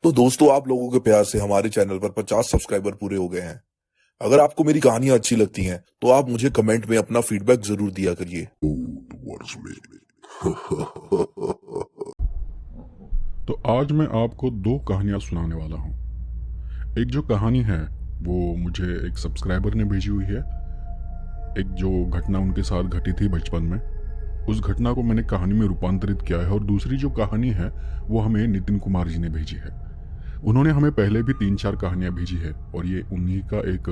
तो दोस्तों, आप लोगों के प्यार से हमारे चैनल पर 50 सब्सक्राइबर पूरे हो गए हैं। अगर आपको मेरी कहानियां अच्छी लगती हैं तो आप मुझे कमेंट में अपना फीडबैक जरूर दिया करिए। तो आज मैं आपको दो कहानियां सुनाने वाला हूँ। एक जो कहानी है वो मुझे एक सब्सक्राइबर ने भेजी हुई है। एक जो घटना उनके साथ घटी थी बचपन में, उस घटना को मैंने कहानी में रूपांतरित किया है। और दूसरी जो कहानी है वो हमें नितिन कुमार जी ने भेजी है। उन्होंने हमें पहले भी 3-4 कहानियां भेजी है और ये उन्हीं का एक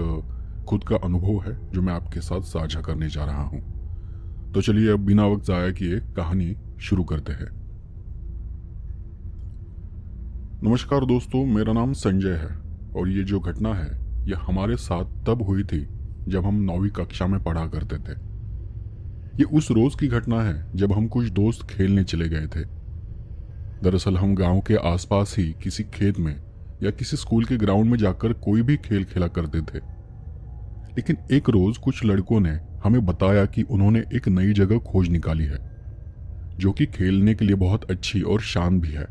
खुद का अनुभव है जो मैं आपके साथ साझा करने जा रहा हूँ। तो चलिए अब बिना वक्त ज़ाया किए कहानी शुरू करते हैं। नमस्कार दोस्तों, मेरा नाम संजय है और ये जो घटना है ये हमारे साथ तब हुई थी जब हम 9वीं कक्षा में पढ़ा करते थे। ये उस रोज की घटना है जब हम कुछ दोस्त खेलने चले गए थे। दरअसल हम गांव के आसपास ही किसी खेत में या किसी स्कूल के ग्राउंड में जाकर कोई भी खेल खेला करते थे। लेकिन एक रोज कुछ लड़कों ने हमें बताया कि उन्होंने एक नई जगह खोज निकाली है जो कि खेलने के लिए बहुत अच्छी और शांत भी है।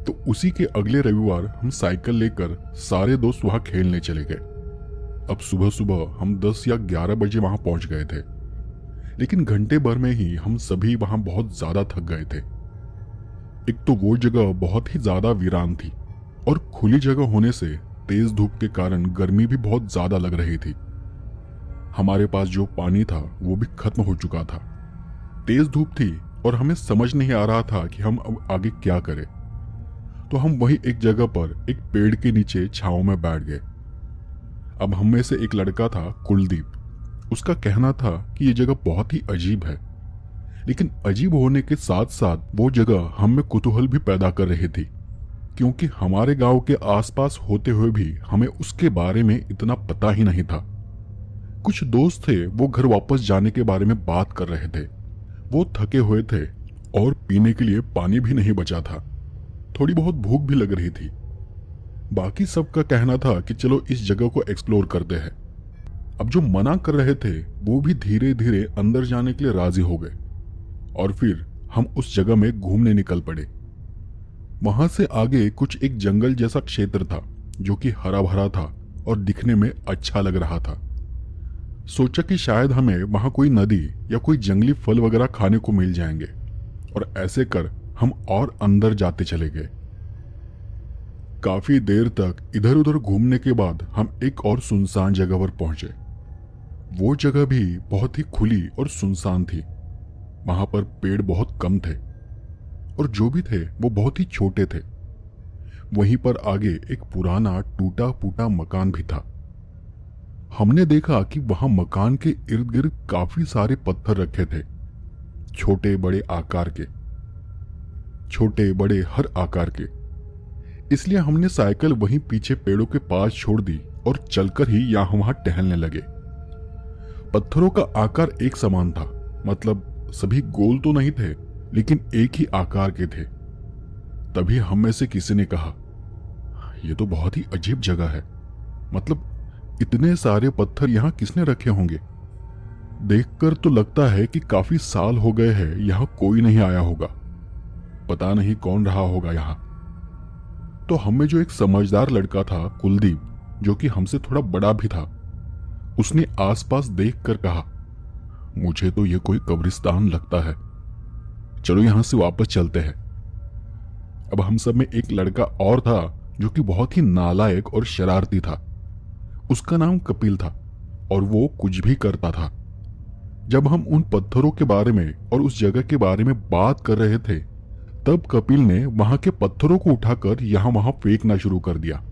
तो उसी के अगले रविवार हम साइकिल लेकर सारे दोस्त वहां खेलने चले गए। अब सुबह सुबह हम 10 या 11 बजे वहां पहुंच गए थे, लेकिन घंटे भर में ही हम सभी वहां बहुत ज्यादा थक गए थे। एक तो वो जगह बहुत ही ज्यादा वीरान थी और खुली जगह होने से तेज धूप के कारण गर्मी भी बहुत ज्यादा लग रही थी। हमारे पास जो पानी था वो भी खत्म हो चुका था। तेज धूप थी और हमें समझ नहीं आ रहा था कि हम अब आगे क्या करें। तो हम वहीं एक जगह पर एक पेड़ के नीचे छांव में बैठ गए। अब हम में से एक लड़का था कुलदीप। उसका कहना था कि ये जगह बहुत ही अजीब है, लेकिन अजीब होने के साथ साथ वो जगह हम में कुतूहल भी पैदा कर रही थी, क्योंकि हमारे गांव के आसपास होते हुए भी हमें उसके बारे में इतना पता ही नहीं था। कुछ दोस्त थे, वो घर वापस जाने के बारे में बात कर रहे थे। वो थके हुए थे और पीने के लिए पानी भी नहीं बचा था। थोड़ी बहुत भूख भी लग रही थी। बाकी सबका कहना था कि चलो इस जगह को एक्सप्लोर करते हैं। अब जो मना कर रहे थे वो भी धीरे धीरे अंदर जाने के लिए राजी हो गए और फिर हम उस जगह में घूमने निकल पड़े। वहां से आगे कुछ एक जंगल जैसा क्षेत्र था जो कि हरा भरा था और दिखने में अच्छा लग रहा था। सोचा कि शायद हमें वहां कोई नदी या कोई जंगली फल वगैरह खाने को मिल जाएंगे, और ऐसे कर हम और अंदर जाते चले गए। काफी देर तक इधर उधर घूमने के बाद हम एक और सुनसान जगह पर पहुंचे। वो जगह भी बहुत ही खुली और सुनसान थी। वहां पर पेड़ बहुत कम थे और जो भी थे वो बहुत ही छोटे थे। वहीं पर आगे एक पुराना टूटा फूटा मकान भी था। हमने देखा कि वहां मकान के इर्द गिर्द काफी सारे पत्थर रखे थे, छोटे बड़े हर आकार के। इसलिए हमने साइकिल वहीं पीछे पेड़ों के पास छोड़ दी और चलकर ही यहां वहां टहलने लगे। पत्थरों का आकार एक समान था, मतलब सभी गोल तो नहीं थे लेकिन एक ही आकार के थे। तभी हम में से किसी ने कहा, यह तो बहुत ही अजीब जगह है। मतलब इतने सारे पत्थर यहां किसने रखे होंगे? देखकर तो लगता है कि काफी साल हो गए हैं यहां कोई नहीं आया होगा। पता नहीं कौन रहा होगा यहां। तो हमें जो एक समझदार लड़का था कुलदीप, जो कि हमसे थोड़ा बड़ा भी था, उसने आसपास देखकर कहा, मुझे तो ये कोई कब्रिस्तान लगता है, चलो यहां से वापस चलते हैं। अब हम सब में एक लड़का और था जो कि बहुत ही नालायक और शरारती था। उसका नाम कपिल था और वो कुछ भी करता था। जब हम उन पत्थरों के बारे में और उस जगह के बारे में बात कर रहे थे, तब कपिल ने वहां के पत्थरों को उठाकर यहां वहां फेंकना शुरू कर दिया।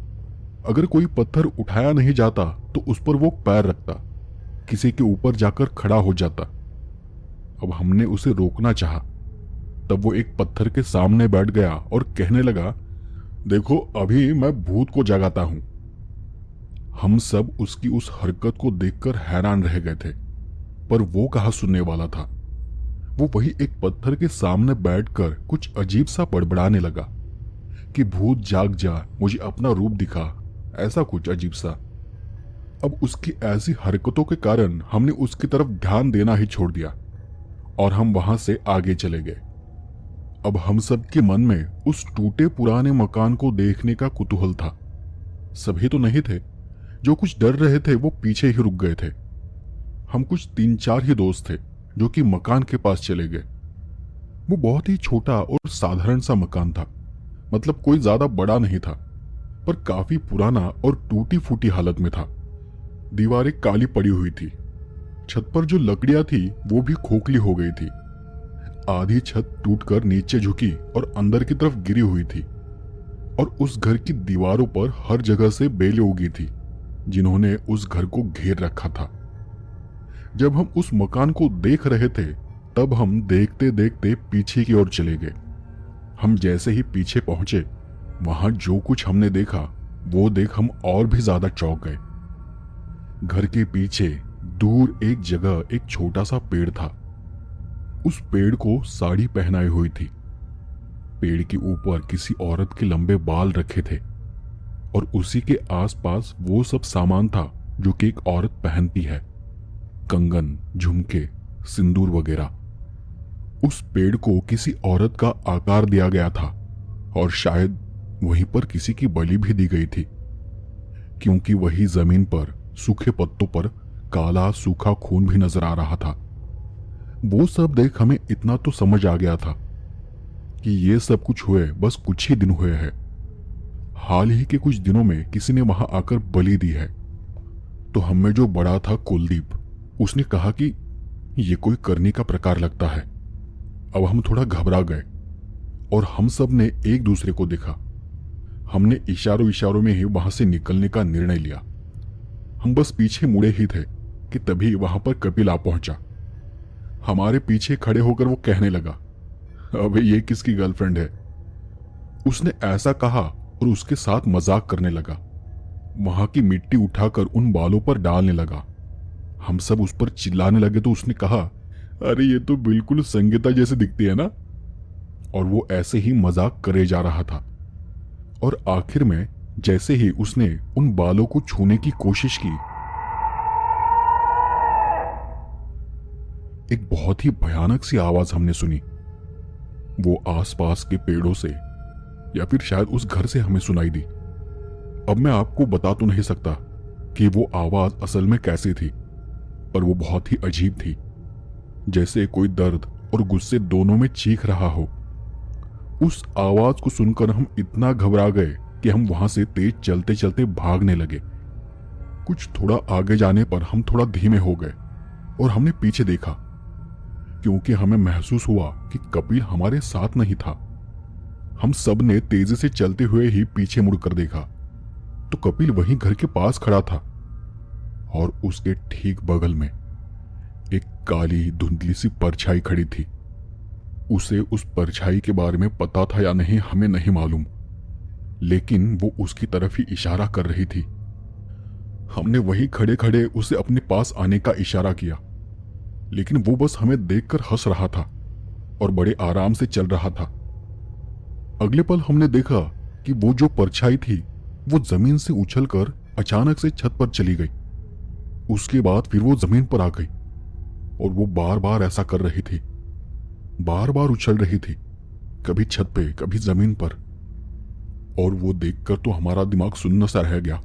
अगर कोई पत्थर उठाया नहीं जाता तो उस पर वो पैर रखता, किसी के ऊपर जाकर खड़ा हो जाता। अब हमने उसे रोकना चाहा, तब वो एक पत्थर के सामने बैठ गया और कहने लगा, देखो अभी मैं भूत को जगाता हूं। हम सब उसकी उस हरकत को देखकर हैरान रह गए थे, पर वो कहाँ सुनने वाला था। वो वही एक पत्थर के सामने बैठकर कुछ अजीब सा बड़बड़ाने लगा कि भूत जाग जा, मुझे अपना रूप दिखा, ऐसा कुछ अजीब सा। अब उसकी ऐसी हरकतों के कारण हमने उसकी तरफ ध्यान देना ही छोड़ दिया और हम वहां से आगे चले गए। अब हम सब के मन में उस टूटे पुराने मकान को देखने का कुतूहल था। सभी तो नहीं थे, जो कुछ डर रहे थे वो पीछे ही रुक गए थे। हम कुछ 3-4 ही दोस्त थे जो कि मकान के पास चले गए। वो बहुत ही छोटा और साधारण सा मकान था, मतलब कोई ज्यादा बड़ा नहीं था, पर काफी पुराना और टूटी फूटी हालत में था। दीवारें काली पड़ी हुई थी, छत पर जो लकड़ियां थी वो भी खोखली हो गई थी। आधी छत टूटकर नीचे झुकी और अंदर की तरफ गिरी हुई थी, और उस घर की दीवारों पर हर जगह से बेलें उगी थी जिन्होंने उस घर को घेर रखा था। जब हम उस मकान को देख रहे थे तब हम देखते देखते पीछे की ओर चले गए। हम जैसे ही पीछे पहुंचे, वहां जो कुछ हमने देखा वो देख हम और भी ज्यादा चौंक गए। घर के पीछे दूर एक जगह एक छोटा सा पेड़ था। उस पेड़ को साड़ी पहनाई हुई थी। पेड़ के ऊपर किसी औरत के लंबे बाल रखे थे, और उसी के आसपास वो सब सामान था जो कि एक औरत पहनती है, कंगन, झुमके, सिंदूर वगैरह। उस पेड़ को किसी औरत का आकार दिया गया था, और शायद वहीं पर किसी की बलि भी दी गई थी, क्योंकि वही जमीन पर सूखे पत्तों पर काला सूखा खून भी नजर आ रहा था। वो सब देख हमें इतना तो समझ आ गया था कि ये सब कुछ हुए बस कुछ ही दिन हुए हैं। हाल ही के कुछ दिनों में किसी ने वहां आकर बलि दी है। तो हम में जो बड़ा था कुलदीप, उसने कहा कि ये कोई करने का प्रकार लगता है। अब हम थोड़ा घबरा गए और हम सब ने एक दूसरे को देखा। हमने इशारों इशारों में ही वहां से निकलने का निर्णय लिया। हम बस पीछे मुड़े ही थे कि तभी वहां पर कपिल आ पहुंचा। हमारे पीछे खड़े होकर वो कहने लगा, अबे ये किसकी गर्लफ्रेंड है? उसने ऐसा कहा और उसके साथ मजाक करने लगा। वहां की मिट्टी उठाकर उन बालों पर डालने लगा। हम सब उस पर चिल्लाने लगे तो उसने कहा, अरे ये तो बिल्कुल संगीता जैसे दिखती है ना। और वो ऐसे ही मजाक करे जा रहा था, और आखिर में जैसे ही उसने उन बालों को छूने की कोशिश की, एक बहुत ही भयानक सी आवाज हमने सुनी। वो आसपास के पेड़ों से या फिर शायद उस घर से हमें सुनाई दी। अब मैं आपको बता तो नहीं सकता कि वो आवाज असल में कैसी थी, पर वो बहुत ही अजीब थी, जैसे कोई दर्द और गुस्से दोनों में चीख रहा हो। उस आवाज को सुनकर हम इतना घबरा गए कि हम वहां से तेज चलते चलते भागने लगे। कुछ थोड़ा आगे जाने पर हम थोड़ा धीमे हो गए और हमने पीछे देखा, क्योंकि हमें महसूस हुआ कि कपिल हमारे साथ नहीं था। हम सब ने तेजी से चलते हुए ही पीछे मुड़कर देखा तो कपिल वहीं घर के पास खड़ा था, और उसके ठीक बगल में एक काली धुंधली सी परछाई खड़ी थी। उसे उस परछाई के बारे में पता था या नहीं हमें नहीं मालूम, लेकिन वो उसकी तरफ ही इशारा कर रही थी। हमने वहीं खड़े खड़े उसे अपने पास आने का इशारा किया, लेकिन वो बस हमें देखकर हंस रहा था और बड़े आराम से चल रहा था। अगले पल हमने देखा कि वो जो परछाई थी वो जमीन से उछलकर अचानक से छत पर चली गई। उसके बाद फिर वो जमीन पर आ गई, और वो बार बार ऐसा कर रही थी, बार बार उछल रही थी, कभी छत पे कभी जमीन पर। और वो देखकर तो हमारा दिमाग सुन्न सा रह गया।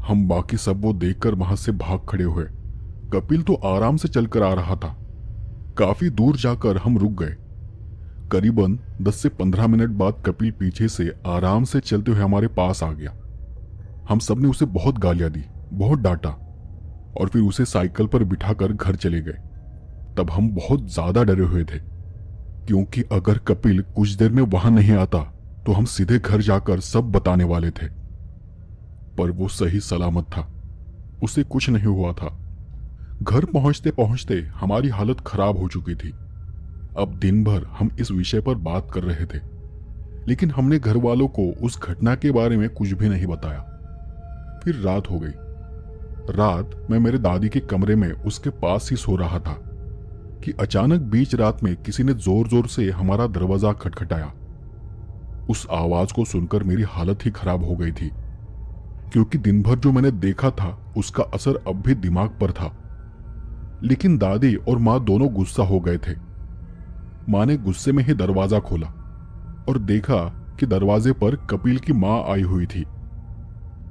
हम बाकी सब वो देखकर वहां से भाग खड़े हुए। कपिल तो आराम से चलकर आ रहा था। काफी दूर जाकर हम रुक गए। करीबन 10 से 15 मिनट बाद कपिल पीछे से आराम से चलते हुए हमारे पास आ गया। हम सब ने उसे बहुत गालियां दी, बहुत डांटा, और फिर उसे साइकिल पर बिठाकर घर चले गए। तब हम बहुत ज्यादा डरे हुए थे, क्योंकि अगर कपिल कुछ देर में वहां नहीं आता तो हम सीधे घर जाकर सब बताने वाले थे। पर वो सही सलामत था, उसे कुछ नहीं हुआ था। घर पहुंचते पहुंचते हमारी हालत खराब हो चुकी थी। अब दिन भर हम इस विषय पर बात कर रहे थे, लेकिन हमने घर वालों को उस घटना के बारे में कुछ भी नहीं बताया। फिर रात हो गई। रात मैं मेरे दादी के कमरे में उसके पास ही सो रहा था कि अचानक बीच रात में किसी ने जोर जोर से हमारा दरवाजा खटखटाया। उस आवाज को सुनकर मेरी हालत ही खराब हो गई थी, क्योंकि दिन भर जो मैंने देखा था उसका असर अब भी दिमाग पर था। लेकिन दादी और मां दोनों गुस्सा हो गए थे। माँ ने गुस्से में ही दरवाजा खोला और देखा कि दरवाजे पर कपिल की माँ आई हुई थी।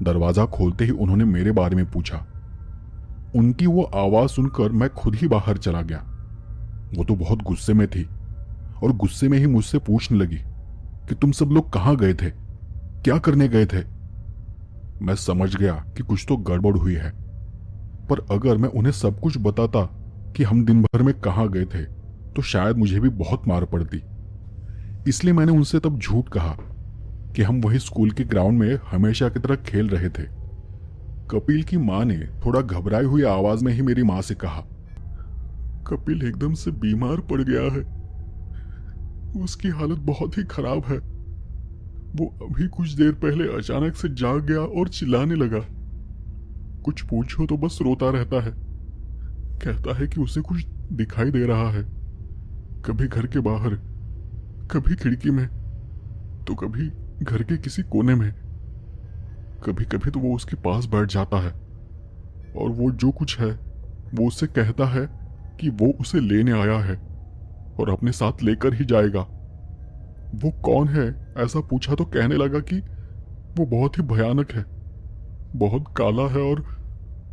दरवाजा खोलते ही उन्होंने मेरे बारे में पूछा। उनकी वो आवाज सुनकर मैं खुद ही बाहर चला गया। वो तो बहुत गुस्से में थी और गुस्से में ही मुझसे पूछने लगी कि तुम सब लोग कहाँ गए थे, क्या करने गए थे। मैं समझ गया कि कुछ तो गड़बड़ हुई है, पर अगर मैं उन्हें सब कुछ बताता कि हम दिन भर में कहाँ गए थे तो शायद मुझे भी बहुत मार पड़ती। इसलिए मैंने उनसे तब झूठ कहा कि हम वही स्कूल के ग्राउंड में हमेशा की तरह खेल रहे थे। कपिल की माँ ने थोड़ा घबराई हुई आवाज में ही मेरी माँ से कहा, कपिल एकदम से बीमार पड़ गया है, उसकी हालत बहुत ही खराब है। वो अभी कुछ देर पहले अचानक से जाग गया और चिल्लाने लगा। कुछ पूछो तो बस रोता रहता है। कहता है कि उसे कुछ दिखाई दे रहा है, कभी घर के बाहर, कभी खिड़की में, तो कभी घर के किसी कोने में। कभी कभी तो वो उसके पास बैठ जाता है और वो जो कुछ है वो उससे कहता है कि वो उसे लेने आया है और अपने साथ लेकर ही जाएगा। वो कौन है ऐसा पूछा तो कहने लगा कि वो बहुत ही भयानक है, बहुत काला है और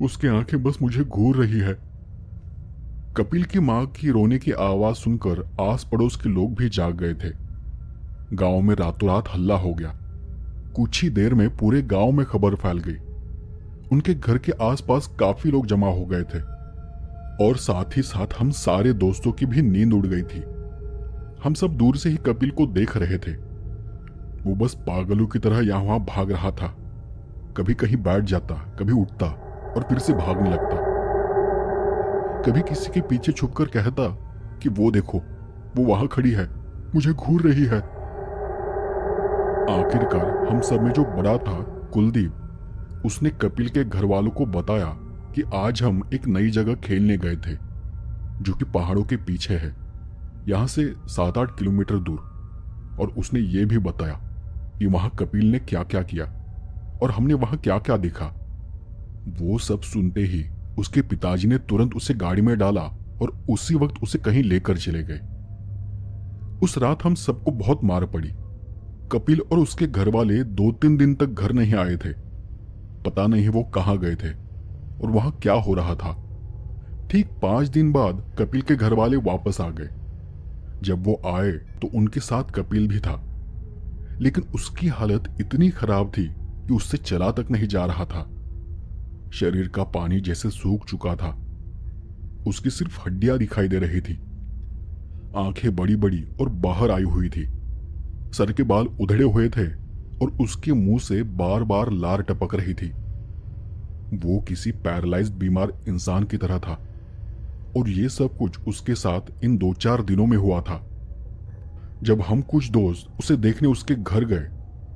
उसकी आंखें बस मुझे घूर रही है। कपिल की मां की रोने की आवाज सुनकर आस पड़ोस के लोग भी जाग गए थे। गांव में रातों रात हल्ला हो गया। कुछ ही देर में पूरे गांव में खबर फैल गई। उनके घर के आसपास काफी लोग जमा हो गए थे और साथ ही साथ हम सारे दोस्तों की भी नींद उड़ गई थी। हम सब दूर से ही कपिल को देख रहे थे। वो बस पागलों की तरह यहां वहां भाग रहा था। कभी कहीं बैठ जाता, कभी उठता और फिर से भागने लगता। कभी किसी के पीछे छुपकर कहता कि वो देखो, वो वहां खड़ी है, मुझे घूर रही है। आखिरकार हम सब में जो बड़ा था, कुलदीप, उसने कपिल के घर वालों को बताया कि आज हम एक नई जगह खेलने गए थे जो कि पहाड़ों के पीछे है, यहां से 7-8 किलोमीटर दूर। और उसने ये भी बताया कि वहां कपिल ने क्या क्या किया और हमने वहां क्या क्या देखा। वो सब सुनते ही उसके पिताजी ने तुरंत उसे गाड़ी में डाला और उसी वक्त उसे कहीं लेकर चले गए। उस रात हम सबको बहुत मार पड़ी। कपिल और उसके घर वाले 2-3 दिन तक घर नहीं आए थे। पता नहीं वो कहां गए थे और वहां क्या हो रहा था। ठीक 5 दिन बाद कपिल के घर वाले वापस आ गए। जब वो आए तो उनके साथ कपिल भी था, लेकिन उसकी हालत इतनी खराब थी कि उससे चला तक नहीं जा रहा था। शरीर का पानी जैसे सूख चुका था। उसकी सिर्फ हड्डियां दिखाई दे रही थी। आंखें बड़ी बड़ी और बाहर आई हुई थी। सर के बाल उधड़े हुए थे और उसके मुंह से बार बार लार टपक रही थी। वो किसी पैरालाइज्ड बीमार इंसान की तरह था और ये सब कुछ उसके साथ इन 2-4 दिनों में हुआ था। जब हम कुछ दोस्त उसे देखने उसके घर गए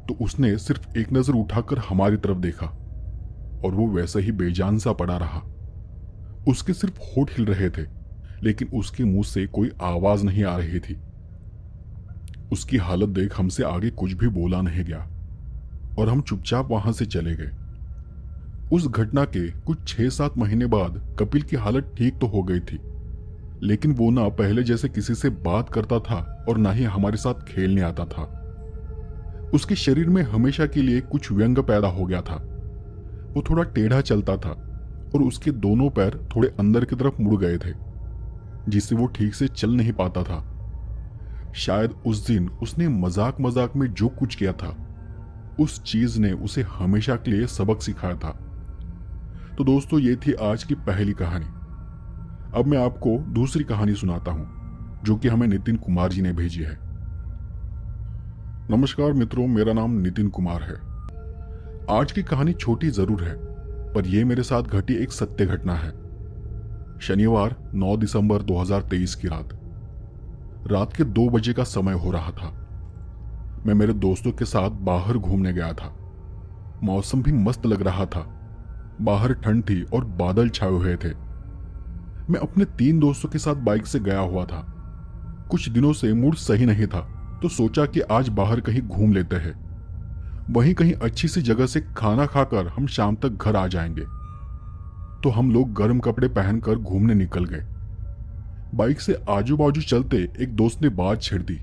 तो उसने सिर्फ एक नजर उठाकर हमारी तरफ देखा और वो वैसा ही बेजान सा पड़ा रहा। उसके सिर्फ होठ हिल रहे थे, लेकिन उसके मुंह से कोई आवाज नहीं आ रही थी। उसकी हालत देख हमसे आगे कुछ भी बोला नहीं गया और हम चुपचाप वहां से चले गए। उस घटना के कुछ 6-7 महीने बाद कपिल की हालत ठीक तो हो गई थी, लेकिन वो ना पहले जैसे किसी से बात करता था और ना ही हमारे साथ खेलने आता था। उसके शरीर में हमेशा के लिए कुछ व्यंग पैदा हो गया था। वो थोड़ा टेढ़ा चलता था और उसके दोनों पैर थोड़े अंदर की तरफ मुड़ गए थे, जिससे वो ठीक से चल नहीं पाता था। शायद उस दिन उसने मजाक मजाक में जो कुछ किया था, उस चीज ने उसे हमेशा के लिए सबक सिखाया था। तो दोस्तों, ये थी आज की पहली कहानी। अब मैं आपको दूसरी कहानी सुनाता हूं, जो कि हमें नितिन कुमार जी ने भेजी है। नमस्कार मित्रों, मेरा नाम नितिन कुमार है। आज की कहानी छोटी जरूर है, पर यह मेरे साथ घटी एक सत्य घटना है। शनिवार 9 दिसंबर 2023 की रात के 2 बजे का समय हो रहा था। मैं मेरे दोस्तों के साथ बाहर घूमने गया था। मौसम भी मस्त लग रहा था। बाहर ठंड थी और बादल छाए हुए थे। मैं अपने 3 दोस्तों के साथ बाइक से गया हुआ था। कुछ दिनों से मूड सही नहीं था, तो सोचा कि आज बाहर कहीं घूम लेते हैं। वहीं कहीं अच्छी सी जगह से खाना खाकर हम शाम तक घर आ जाएंगे। तो हम लोग गर्म कपड़े पहनकर घूमने निकल गए। बाइक से आजू बाजू चलते एक दोस्त ने बात छेड़ दी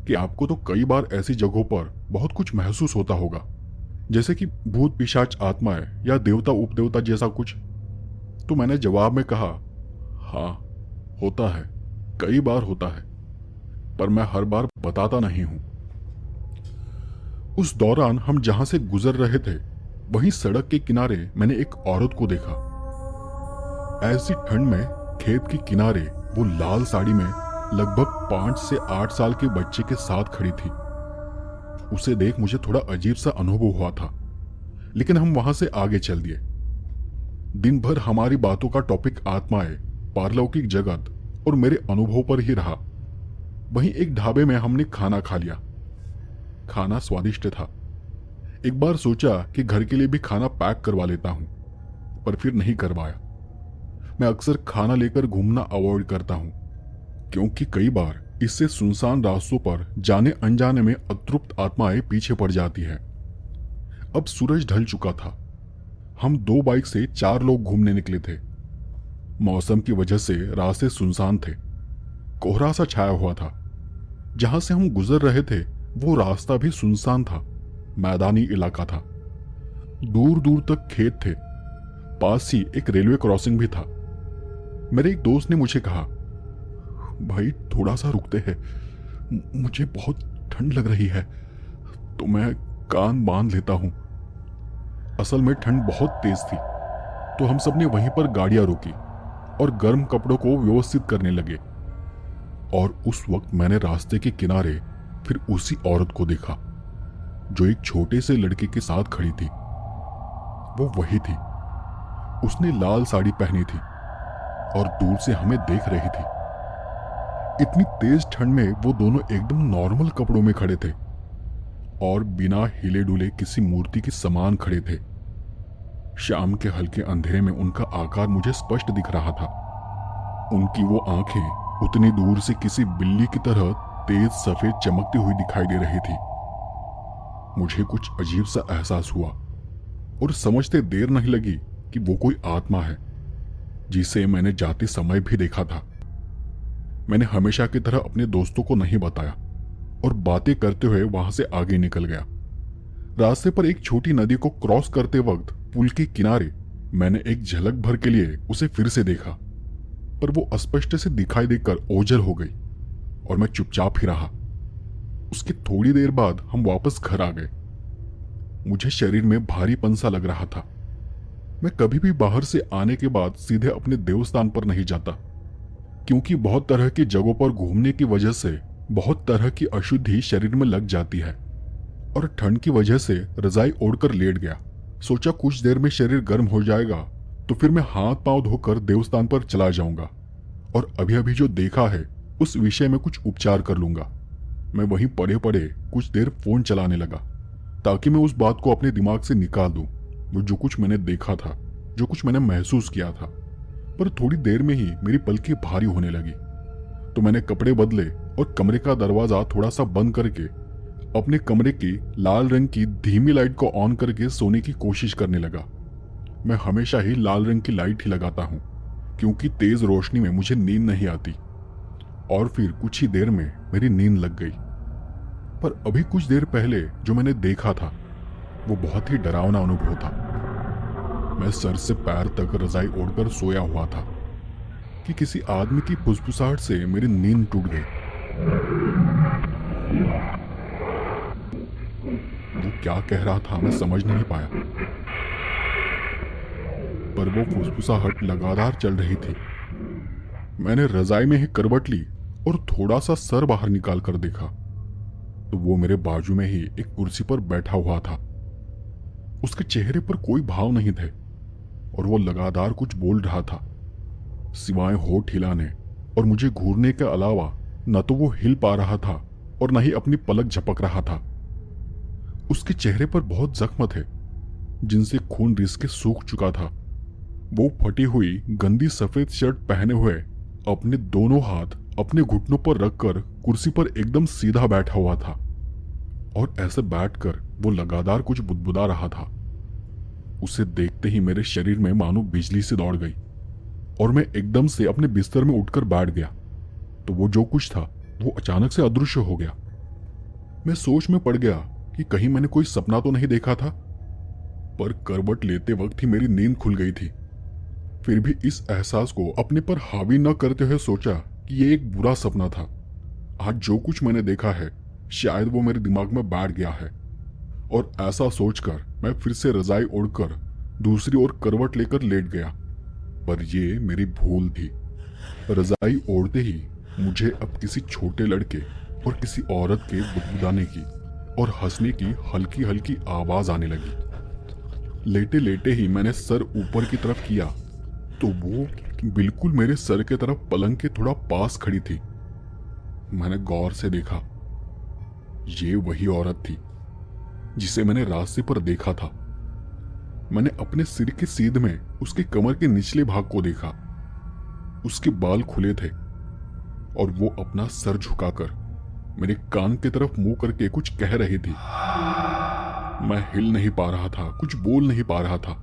कि आपको तो कई बार ऐसी जगहों पर बहुत कुछ महसूस होता होगा, जैसे कि भूत पिशाच आत्माएं या देवता उपदेवता जैसा कुछ। तो मैंने जवाब में कहा, हाँ होता है, कई बार होता है, पर मैं हर बार बताता नहीं हूं। उस दौरान हम जहां से गुजर रहे थे वहीं सड़क के किनारे मैंने एक औरत को देखा। ऐसी ठंड में खेत के किनारे वो लाल साड़ी में लगभग 5 से 8 साल के बच्चे के साथ खड़ी थी। उसे देख मुझे थोड़ा अजीब सा अनुभव हुआ था, लेकिन हम वहां से आगे चल दिए। दिन भर हमारी बातों का टॉपिक आत्माएं, पारलौकिक जगत और मेरे अनुभव पर ही रहा। वहीं एक ढाबे में हमने खाना खा लिया। खाना स्वादिष्ट था। एक बार सोचा कि घर के लिए भी खाना पैक करवा लेता हूं, पर फिर नहीं करवाया। मैं अक्सर खाना लेकर घूमना अवॉइड करता हूं, क्योंकि कई बार इससे सुनसान रास्तों पर जाने अनजाने में अतृप्त आत्माएं पीछे पड़ जाती है। अब सूरज ढल चुका था। हम 2 बाइक से 4 लोग घूमने निकले थे। मौसम की वजह से रास्ते सुनसान थे। कोहरा सा छाया हुआ था। जहां से हम गुजर रहे थे वो रास्ता भी सुनसान था। मैदानी इलाका था। दूर दूर तक खेत थे। पास ही एक रेलवे क्रॉसिंग भी था। मेरे एक दोस्त ने मुझे कहा, भाई थोड़ा सा रुकते हैं, मुझे बहुत ठंड लग रही है। तो मैं कान बांध लेता हूं। असल में ठंड बहुत तेज थी, तो हम सब ने वहीं पर गाड़ियां रोकी और गर्म कपड़ों को व्यवस्थित करने लगे। और उस वक्त मैंने रास्ते के किनारे फिर उसी औरत को देखा जो एक छोटे से लड़के के साथ खड़ी थी। वो वही थी। उसने लाल साड़ी पहनी थी और दूर से हमें देख रही थी। इतनी तेज ठंड में वो दोनों एकदम नॉर्मल कपड़ों में खड़े थे और बिना हिले डुले किसी मूर्ति के समान खड़े थे। शाम के हल्के अंधेरे में उनका आकार मुझे स्पष्ट दिख रहा था। उनकी वो आंखें उतनी दूर से किसी बिल्ली की तरह तेज सफेद चमकती हुई दिखाई दे रही थी। मुझे कुछ अजीब सा एहसास हुआ और समझते देर नहीं लगी कि वो कोई आत्मा है जिसे मैंने जाते समय भी देखा था। मैंने हमेशा की तरह अपने दोस्तों को नहीं बताया और बातें करते हुए वहां से आगे निकल गया। रास्ते पर एक छोटी नदी को क्रॉस करते वक्त पुल के किनारे मैंने एक झलक भर के लिए उसे फिर से देखा, पर वो अस्पष्ट से दिखाई देकर ओझल हो गई और मैं चुपचाप ही रहा। उसके थोड़ी देर बाद हम वापस घर आ गए। मुझे शरीर में भारीपन सा लग रहा था। मैं कभी भी बाहर से आने के बाद सीधे अपने देवस्थान पर नहीं जाता, क्योंकि बहुत तरह की जगहों पर घूमने की वजह से बहुत तरह की अशुद्धि शरीर में लग जाती है। और ठंड की वजह से रजाई ओढ़कर लेट गया। सोचा कुछ देर में शरीर गर्म हो जाएगा तो फिर मैं हाथ पांव धोकर देवस्थान पर चला जाऊंगा और अभी अभी जो देखा है उस विषय में कुछ उपचार कर लूंगा। मैं वहीं पड़े पड़े कुछ देर फोन चलाने लगा ताकि मैं उस बात को अपने दिमाग से निकाल दूं, वो जो कुछ मैंने देखा था, जो कुछ मैंने महसूस किया था। पर थोड़ी देर में ही मेरी पलकें भारी होने लगी, तो मैंने कपड़े बदले और कमरे का दरवाजा थोड़ा सा बंद करके अपने कमरे की लाल रंग की धीमी लाइट को ऑन करके सोने की कोशिश करने लगा। मैं हमेशा ही लाल रंग की लाइट ही लगाता हूँ, क्योंकि तेज रोशनी में मुझे नींद नहीं आती। और फिर कुछ ही देर में मेरी नींद लग गई। पर अभी कुछ देर पहले जो मैंने देखा था वो बहुत ही डरावना अनुभव था। मैं सर से पैर तक रजाई ओढ़कर सोया हुआ था कि किसी आदमी की फुसफुसाहट से मेरी नींद टूट गई। वो क्या कह रहा था मैं समझ नहीं पाया, पर वो फुसफुसाहट लगातार चल रही थी। मैंने रजाई में ही करवट ली और थोड़ा सा सर बाहर निकाल कर देखा तो वो मेरे बाजू में ही एक कुर्सी पर बैठा हुआ था। उसके चेहरे पर कोई भाव नहीं थे और वो लगातार कुछ बोल रहा था, सिवाय होठ हिलाने और मुझे घूरने के अलावा न तो वो हिल पा रहा था और न ही अपनी पलक झपक रहा था। उसके चेहरे पर बहुत जख्म थे जिनसे खून रिस के सूख चुका था। वो फटी हुई गंदी सफेद शर्ट पहने हुए अपने दोनों हाथ अपने घुटनों पर रखकर कुर्सी पर एकदम सीधा बैठा हुआ था और ऐसे बैठकर वो लगातार कुछ बुदबुदा रहा था। उसे देखते ही मेरे शरीर में मानो बिजली से दौड़ गई। और मैं एकदम से अपने बिस्तर में उठकर बैठ गया तो वो जो कुछ था वो अचानक से अदृश्य हो गया। मैं सोच में पड़ गया कि कहीं मैंने कोई सपना तो नहीं देखा था, पर करवट लेते वक्त ही मेरी नींद खुल गई थी। फिर भी इस एहसास को अपने पर हावी न करते हुए सोचा कि ये एक बुरा सपना था। आज जो कुछ मैंने देखा है शायद वो मेरे दिमाग में बैठ गया है, और ऐसा सोचकर मैं फिर से रजाई ओढ़कर दूसरी ओर करवट लेकर लेट गया। पर ये मेरी भूल थी। रजाई ओढ़ते ही मुझे अब किसी छोटे लड़के और किसी औरत के बुदबुदाने की और हंसने की हल्की हल्की आवाज आने लगी। लेटे लेटे ही मैंने सर ऊपर की तरफ किया तो वो बिल्कुल मेरे सर के तरफ पलंग के थोड़ा पास खड़ी थी। मैंने गौर से देखा, ये वही औरत थी जिसे मैंने रास्ते पर देखा था। मैंने अपने सिर के सीध में उसके कमर के निचले भाग को देखा। उसके बाल खुले थे और वो अपना सर झुकाकर मेरे कान की तरफ मुंह करके कुछ कह रही थी। मैं हिल नहीं पा रहा था, कुछ बोल नहीं पा रहा था,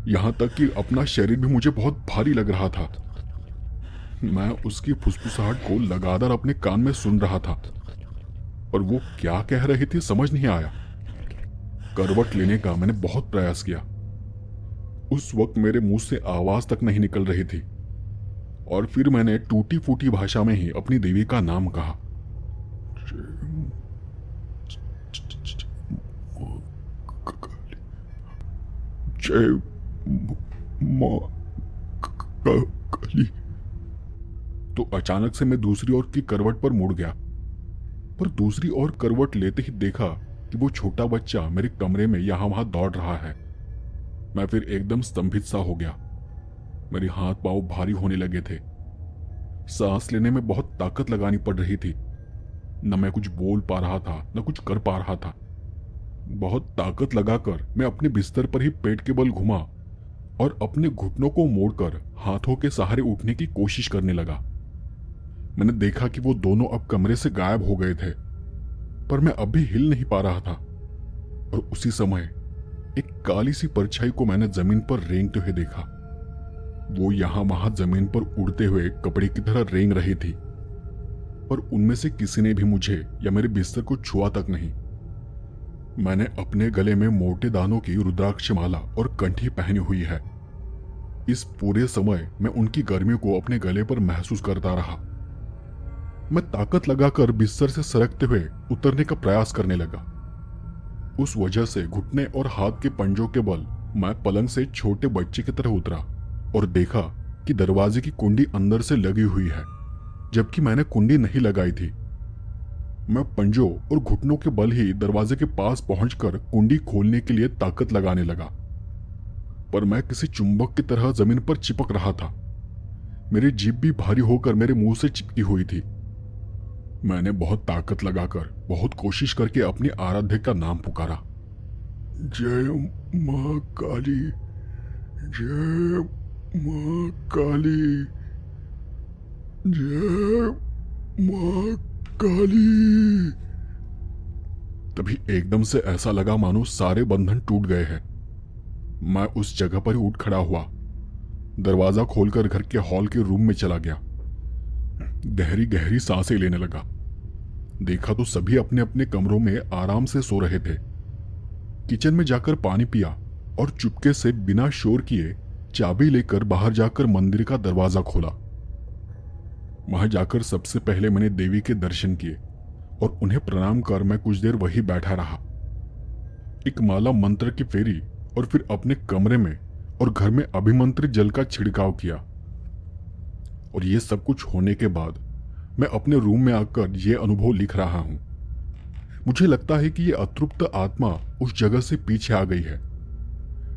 यहां तक कि अपना शरीर भी मुझे बहुत भारी लग रहा था। मैं उसकी फुसफुसाहट को लगातार अपने कान में सुन रहा था, और वो क्या कह रही थी समझ नहीं आया। करवट लेने का मैंने बहुत प्रयास किया। उस वक्त मेरे मुंह से आवाज तक नहीं निकल रही थी, और फिर मैंने टूटी फूटी भाषा में ही अपनी देवी का नाम कहा। जय मां काली। तो अचानक से मैं दूसरी ओर की करवट पर मुड़ गया, पर दूसरी ओर करवट लेते ही देखा कि वो छोटा बच्चा मेरे कमरे में यहां वहां दौड़ रहा है। मैं फिर एकदम स्तंभित सा हो गया। मेरे हाथ पांव भारी होने लगे थे। सांस लेने में बहुत ताकत लगानी पड़ रही थी। न मैं कुछ बोल पा रहा था न कुछ कर पा रहा था। बहुत ताकत लगाकर मैं अपने बिस्तर पर ही पेट के बल घुमा और अपने घुटनों को मोड़कर हाथों के सहारे उठने की कोशिश करने लगा। मैंने देखा कि वो दोनों अब कमरे से गायब हो गए थे, पर मैं अब भी हिल नहीं पा रहा था। और उसी समय एक काली सी परछाई को मैंने जमीन पर रेंगते हुए देखा। वो यहां वहां जमीन पर उड़ते हुए कपड़े की तरह रेंग रही थी, पर उनमें से किसी ने भी मुझे या मेरे बिस्तर को छुआ तक नहीं। मैंने अपने गले में मोटे दानों की रुद्राक्ष माला और कंठी पहनी हुई है। इस पूरे समय मैं उनकी गर्मी को अपने गले पर महसूस करता रहा। मैं ताकत लगाकर बिस्तर से सरकते हुए उतरने का प्रयास करने लगा। उस वजह से घुटने और हाथ के पंजों के बल मैं पलंग से छोटे बच्चे की तरह उतरा और देखा कि दरवाजे की कुंडी अंदर से लगी हुई है, जबकि मैंने कुंडी नहीं लगाई थी। मैं पंजों और घुटनों के बल ही दरवाजे के पास पहुंचकर कुंडी खोलने के लिए ताकत लगाने लगा, पर मैं किसी चुंबक की तरह जमीन पर चिपक रहा था। मेरी जीभ भी भारी होकर मेरे मुंह से चिपकी हुई थी। मैंने बहुत ताकत लगाकर बहुत कोशिश करके अपनी आराध्य का नाम पुकारा। जय मां काली, जय मां काली, जय मां काली। तभी एकदम से ऐसा लगा मानो सारे बंधन टूट गए हैं। मैं उस जगह पर ही उठ खड़ा हुआ, दरवाजा खोलकर घर के हॉल के रूम में चला गया। गहरी गहरी सांसें लेने लगा। देखा तो सभी अपने अपने कमरों में आराम से सो रहे थे। किचन में जाकर पानी पिया और चुपके से बिना शोर किए चाबी लेकर बाहर जाकर मंदिर का दरवाजा खोला। वहां जाकर सबसे पहले मैंने देवी के दर्शन किए और उन्हें प्रणाम कर मैं कुछ देर वहीं बैठा रहा। एक माला मंत्र की फेरी और फिर अपने कमरे में और घर में अभिमंत्रित जल का छिड़काव किया। और ये सब कुछ होने के बाद मैं अपने रूम में आकर यह अनुभव लिख रहा हूं। मुझे लगता है कि यह अतृप्त आत्मा उस जगह से पीछे आ गई है।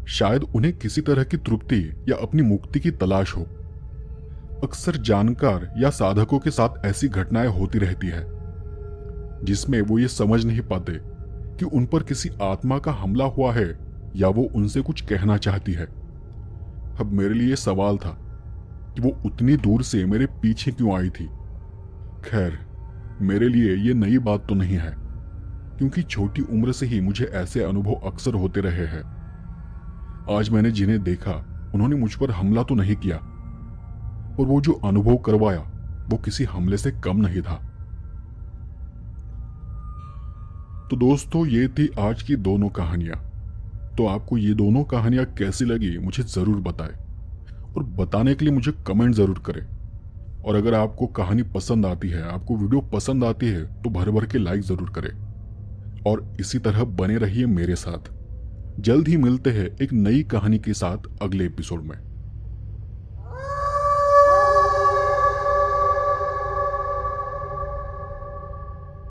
शायद उन्हें किसी तरह की तृप्ति या अपनी मुक्ति की तलाश हो। अक्सर जानकार या साधकों के साथ ऐसी घटनाएं होती रहती है जिसमें वो ये समझ नहीं पाते कि उन पर किसी आत्मा का हमला हुआ है या वो उनसे कुछ कहना चाहती है। अब मेरे लिए सवाल था कि वो उतनी दूर से मेरे पीछे क्यों आई थी। खैर, मेरे लिए ये नई बात तो नहीं है, क्योंकि छोटी उम्र से ही मुझे ऐसे अनुभव अक्सर होते रहे हैं। आज मैंने जिन्हें देखा उन्होंने मुझ पर हमला तो नहीं किया, और वो जो अनुभव करवाया वो किसी हमले से कम नहीं था। तो दोस्तों, ये थी आज की दोनों कहानियां। तो आपको ये दोनों कहानियां कैसी लगी मुझे जरूर बताएं, और बताने के लिए मुझे कमेंट जरूर करें। और अगर आपको कहानी पसंद आती है, आपको वीडियो पसंद आती है, तो भर भर के लाइक जरूर करें। और इसी तरह बने रहिए मेरे साथ। जल्द ही मिलते हैं एक नई कहानी के साथ अगले एपिसोड में।